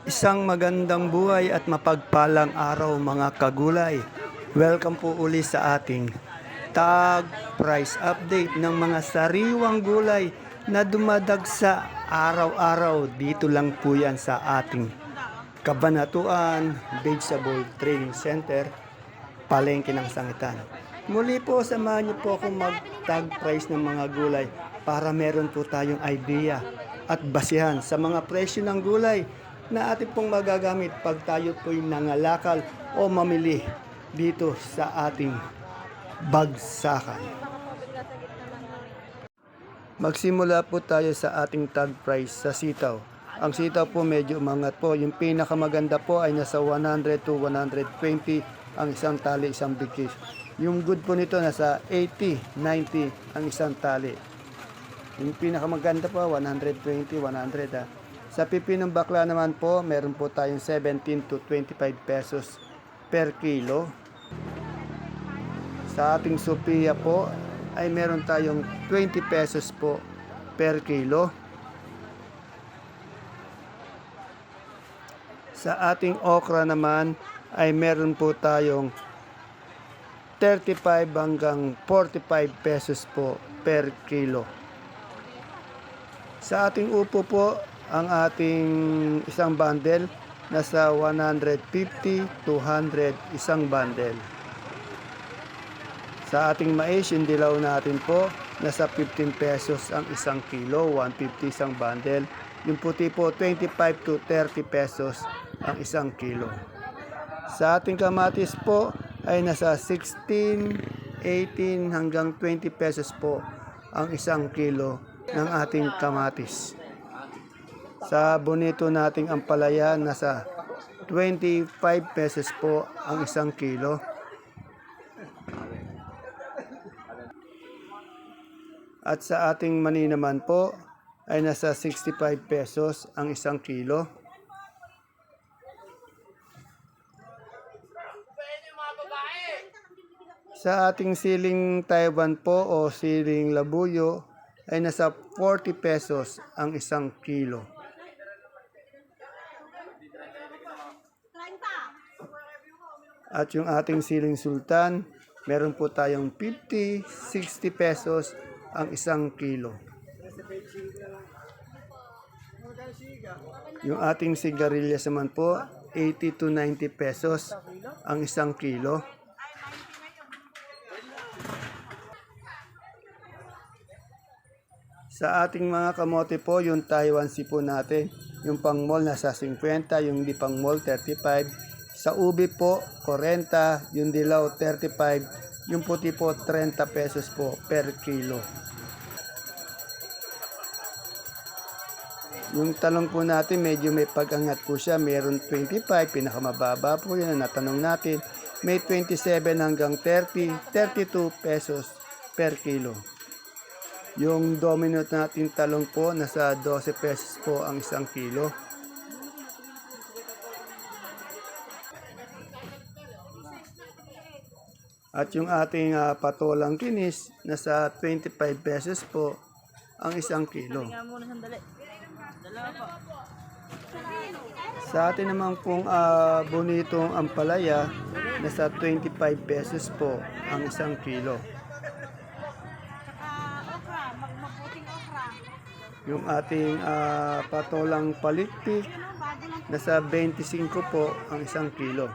Isang magandang buhay at mapagpalang araw mga kagulay. Welcome po uli sa ating tag price update ng mga sariwang gulay na dumadagsa araw-araw. Dito lang po yan sa ating Kabanatuan Vegetable Training Center, Palengke ng Sangitan. Muli po, samahan niyo po ako mag-tag price ng mga gulay para meron po tayong idea at basihan sa mga presyo ng gulay na ating pong magagamit pag tayo po'y nangalakal o mamili dito sa ating bagsakan. Magsimula po tayo sa ating tag price sa sitaw. Ang sitaw po medyo umangat po. Yung pinakamaganda po ay nasa 100 to 120 ang isang tali, isang bigkis. Yung good po nito nasa 80, 90 ang isang tali. Yung pinakamaganda po 120, 100 ha. Sa pipinong bakla naman po, meron po tayong 17 to 25 pesos per kilo. Sa ating Sophia po ay meron tayong 20 pesos po per kilo. Sa ating okra naman ay meron po tayong 35 hanggang 45 pesos po per kilo. Sa ating upo po, ang ating isang bundle nasa 150 to 100 isang bundle. Sa ating mais, yung dilaw natin po, nasa 15 pesos ang isang kilo, 150 isang bundle. Yung puti po, 25 to 30 pesos ang isang kilo. Sa ating kamatis po, ay nasa 16, 18 hanggang 20 pesos po ang isang kilo ng ating kamatis. Sa bonito nating ampalaya, nasa 25 pesos po ang isang kilo. At sa ating mani naman po ay nasa 65 pesos ang isang kilo. Sa ating siling Taiwan po o siling labuyo ay nasa 40 pesos ang isang kilo. At yung ating siling sultan, meron po tayong 50, 60 pesos ang isang kilo. Yung ating sigarilyas naman po, 80 to 90 pesos ang isang kilo. Sa ating mga kamote po, yung Taiwan Sea po natin, yung pang-mall nasa 50, yung di pang-mall 35. Sa ubi po, 40, yung dilaw 35, yung puti po 30 pesos po per kilo. Yung talong po natin, medyo may pag-angat po siya, mayroon 25, pinakamababa po yun ang natanong natin. May 27 hanggang 30, 32 pesos per kilo. Yung dominant natin talong po, nasa 12 pesos po ang isang kilo. At yung ating patolang kinis, nasa 25 pesos po ang isang kilo. Sa atin naman pong bonitong ampalaya, nasa 25 pesos po ang isang kilo. Yung ating patolang palitpik, nasa 25 po ang isang kilo.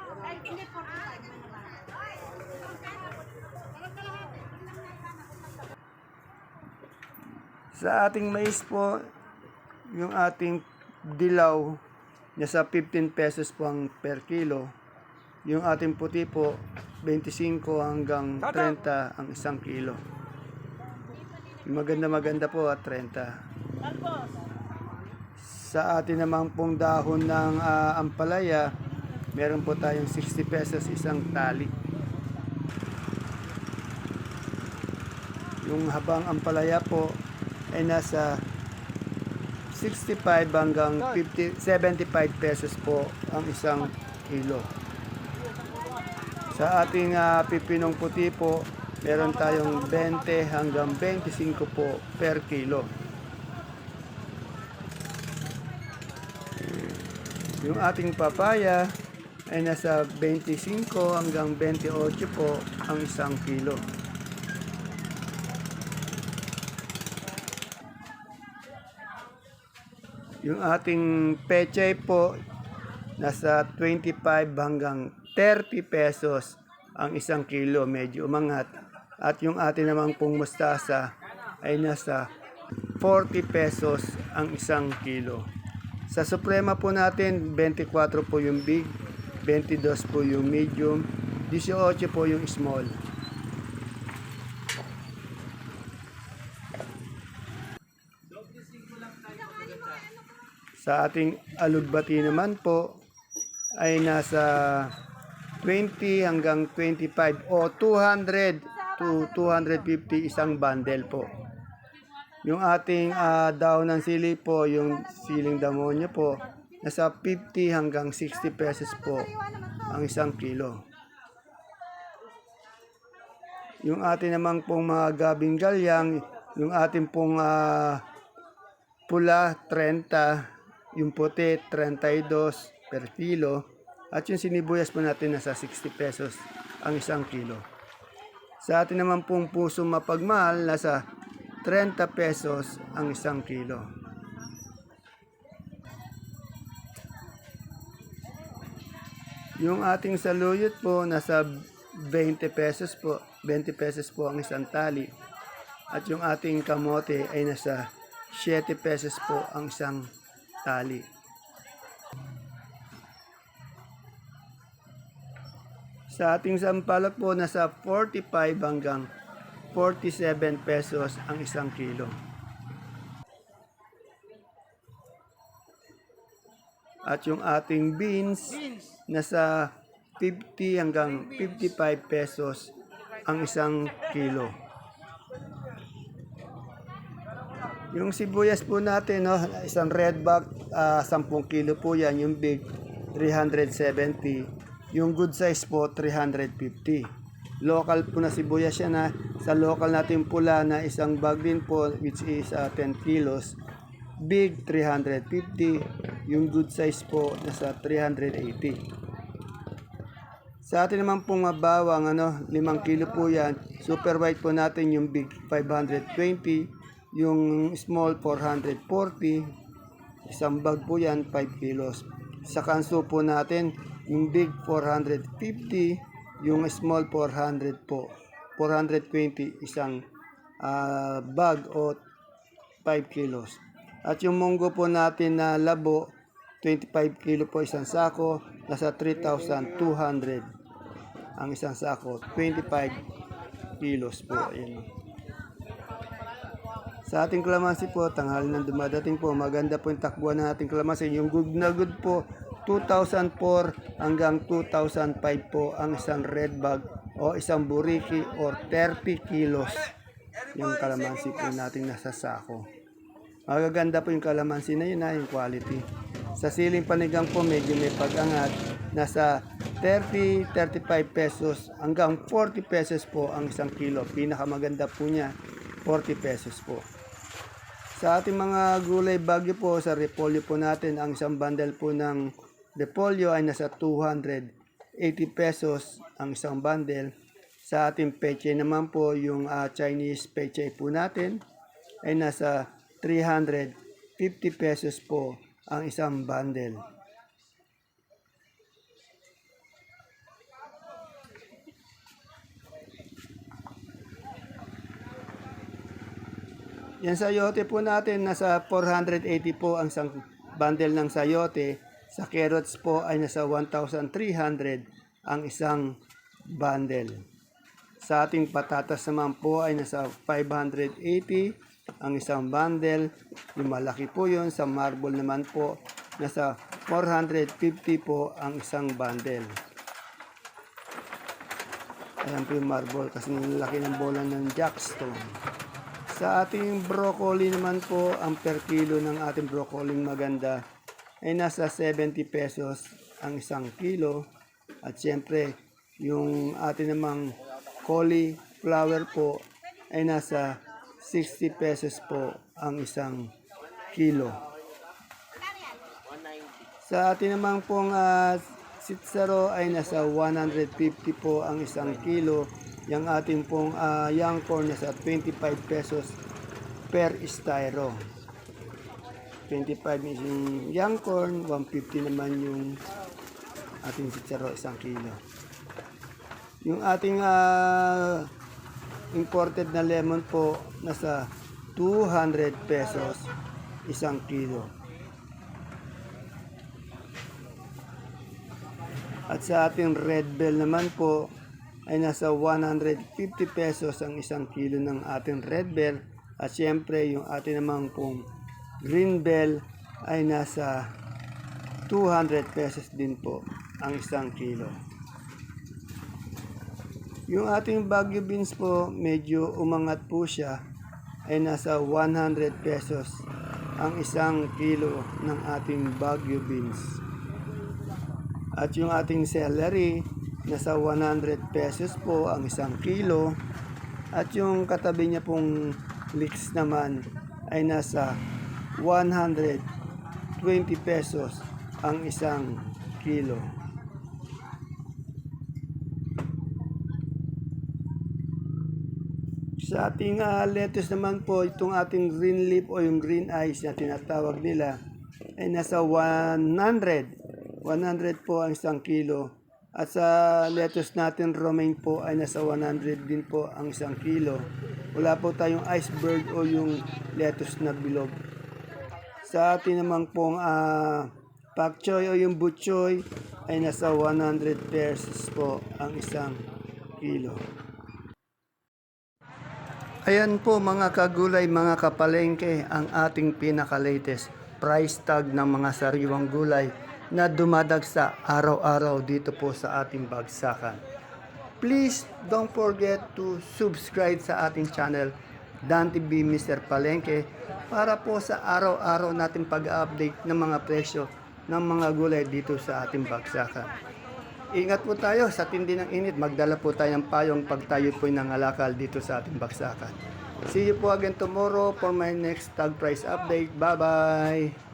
Sa ating mais po, yung ating dilaw, nasa 15 pesos po ang per kilo. Yung ating puti po, 25 hanggang 30 ang isang kilo. Yung maganda po at 30. Sa atin naman pong dahon ng ampalaya, meron po tayong 60 pesos isang tali. Yung habang ampalaya po ay nasa 65 hanggang 75 pesos po ang isang kilo. Sa ating pipinong puti po, meron tayong 20 hanggang 25 po per kilo. Yung ating papaya ay nasa 25 hanggang 28 po ang isang kilo. Yung ating pechay po, nasa 25 hanggang 30 pesos ang isang kilo, medyo umangat. At yung ating namang pong mustasa ay nasa 40 pesos ang isang kilo. Sa Suprema po natin, 24 po yung big, 22 po yung medium, 18 po yung small. Sa ating alugbati naman po ay nasa 20 hanggang 25 o 200 to 250 isang bundle po. Yung ating daon ng sili po, yung siling damonyo po, nasa 50 hanggang 60 pesos po ang isang kilo. Yung ating namang pong mga gabing galyang, yung ating pong pula 30, yung puti 32 per kilo, at yung sinibuyas po natin nasa 60 pesos ang isang kilo. Sa atin naman pong puso mapagmahal, nasa 30 pesos ang isang kilo. Yung ating saluyot po, nasa 20 pesos po. 20 pesos po ang isang tali. At yung ating kamote ay nasa 7 pesos po ang isang tali. Sa ating sampalok po, nasa 45 hanggang 47 pesos ang isang kilo. At yung ating beans, nasa 50 hanggang 55 pesos ang isang kilo. Yung sibuyas po natin, no, isang red bag, 10 kilo po yan. Yung big, 370. Yung good size po, 350. Local po na sibuyas yan, na sa local natin pula na isang bag din po, which is 10 kilos. Big, 350. Yung good size po, nasa 380. Sa atin naman pong mabawang, 5 kilo po yan. Super white po natin yung big, 520. Yung small, 440. Isang bag po yan, 5 kilos. Sa kanso po natin, yung big 450, yung small 400 po. 420 isang bag o 5 kilos. At yung munggo po natin na labo, 25 kilo po isang sako, nasa 3,200 ang isang sako, 25 kilos po. Ayan. Sa ating kalamansi po, tanghali nang dumadating po, maganda po yung takbuhan ng ating kalamansi. Yung good na good po, 2004 hanggang 2005 po ang isang red bag o isang buriki or 30 kilos yung kalamansi po natin nasa sako. Magaganda po yung kalamansi na yun, yung quality. Sa siling panigang po, medyo may pag-angat. Nasa 30-35 pesos hanggang 40 pesos po ang isang kilo. Pinakamaganda po niya, 40 pesos po. Sa ating mga gulay bagyo po, sa repolyo po natin, ang isang bundle po ng repolyo ay nasa 280 pesos ang isang bundle. Sa ating pechay naman po, yung Chinese pechay po natin ay nasa 350 pesos po ang isang bundle. Yan sayote po natin, nasa 480 po ang isang bundle ng sayote. Sa carrots po ay nasa 1,300 ang isang bundle. Sa ating patatas naman po ay nasa 580 ang isang bundle. Yung malaki po yun. Sa marble naman po, nasa 450 po ang isang bundle. Ayan po yung marble kasi laki ng bola ng jackstone. Sa ating broccoli naman po, ang per kilo ng ating broccoli maganda ay nasa 70 pesos ang isang kilo. At siyempre, yung ating namang cauliflower po ay nasa 60 pesos po ang isang kilo. Sa atin naman pong sitsaro ay nasa 150 po ang isang kilo. Yung ating pong young corn nasa 25 pesos per styro. 25 is yung young corn, 150 naman yung ating sitsaro isang kilo. Yung ating imported na lemon po nasa 200 pesos isang kilo. At sa ating red bell naman po ay nasa 150 pesos ang isang kilo ng ating red bell. At syempre yung ating namang pong green bell ay nasa 200 pesos din po ang isang kilo. Yung ating Baguio beans po medyo umangat po siya ay nasa 100 pesos ang isang kilo ng ating Baguio beans. At yung ating celery, nasa 100 pesos po ang isang kilo. At yung katabi niya pong leeks naman ay nasa 120 pesos ang isang kilo. Sa ating lettuce naman po, itong ating green leaf o yung green eyes na tinatawag nila ay nasa 100 po ang isang kilo. At sa lettuce natin romaine po ay nasa 100 din po ang isang kilo. Wala po tayong iceberg o yung lettuce na bilog. Sa atin naman pong pak choy o yung butchoy ay nasa 100 pesos po ang isang kilo. Ayan po mga kagulay, mga kapalengke, ang ating pinaka-latest price tag ng mga sariwang gulay na dumadagsa araw-araw dito po sa ating bagsakan. Please don't forget to subscribe sa ating channel, Dan TV Mr. Palengke, para po sa araw-araw natin pag-update ng mga presyo ng mga gulay dito sa ating bagsakan. Ingat po tayo sa tindi ng init, magdala po tayo ng payong pag tayo po nangalakal dito sa ating bagsakan. See you po again tomorrow for my next tag price update. Bye-bye!